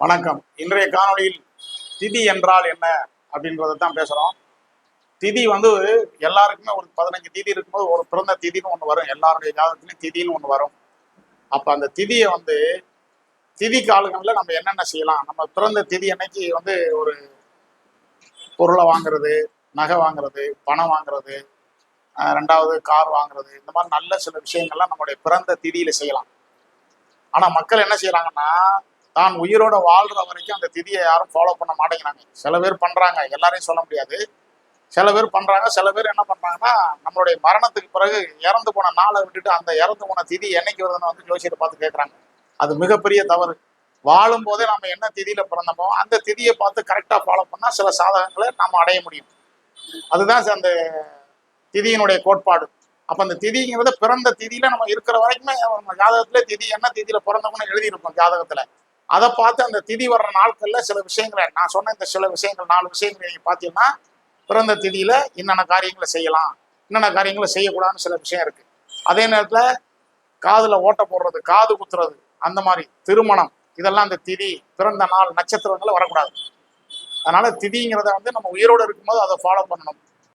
வணக்கம். இன்றைய காணொளியில் திதி என்றால் என்ன அப்படின்றத தான் பேசுறோம். திதி எல்லாருக்குமே ஒரு 15 திதி இருக்கும்போது ஒரு பிறந்த திதின்னு ஒன்று வரும். எல்லாருடைய ஜாதகத்திலையும் திதின்னு ஒன்று வரும். அப்ப அந்த திதியை திதி காலங்களில் நம்ம என்னென்ன செய்யலாம், நம்ம பிறந்த திதி அன்னைக்கு ஒரு பொருளை வாங்குறது, நகை வாங்குறது, பணம் வாங்குறது, ரெண்டாவது கார் வாங்குறது, இந்த மாதிரி நல்ல சில விஷயங்கள்லாம் நம்மளுடைய பிறந்த திதியில செய்யலாம். ஆனா மக்கள் என்ன செய்யறாங்கன்னா, தான் உயிரோட வாழ்ற வரைக்கும் அந்த திதியை யாரும் ஃபாலோ பண்ண மாட்டேங்கிறாங்க. சில பேர் பண்றாங்க, எல்லாரையும் சொல்ல முடியாது. சில பேர் பண்றாங்க. சில பேர் என்ன பண்றாங்கன்னா, நம்மளுடைய மரணத்துக்கு பிறகு இறந்து போன நாளை விட்டுட்டு அந்த இறந்து போன திதி என்னைக்கு வருதுன்னு ஜோசியரை பார்த்து கேட்கறாங்க. அது மிகப்பெரிய தவறு. வாழும் போதே நம்ம என்ன திதியில பிறந்தோமோ அந்த திதியை பார்த்து கரெக்டா ஃபாலோ பண்ணா சில சாதகங்களை நம்ம அடைய முடியும். அதுதான் அந்த திதியினுடைய கோட்பாடு. அப்ப அந்த திதிங்கிறத பிறந்த திதியில நம்ம இருக்கிற வரைக்குமே ஜாதகத்துல திதி என்ன திதியில பிறந்தவங்கன்னு எழுதியிருப்போம் ஜாதகத்துல. அதை பார்த்து அந்த திதி வர்ற நாட்கள்ல சில விஷயங்களை நான் சொன்ன இந்த சில விஷயங்கள் 4 விஷயங்களை நீங்க பார்த்தீங்கன்னா பிறந்த திதியில என்னென்ன காரியங்களை செய்யலாம், என்னென்ன காரியங்களை செய்யக்கூடாதுன்னு சில விஷயம் இருக்கு. அதே நேரத்துல காதுல ஓட்ட போடுறது, காது குத்துறது, அந்த மாதிரி திருமணம், இதெல்லாம் அந்த திதி பிறந்த நாள் நட்சத்திரங்களை வரக்கூடாது. அதனால திதிங்கிறத நம்ம உயிரோடு இருக்கும்போது அதை ஃபாலோ பண்ணணும்.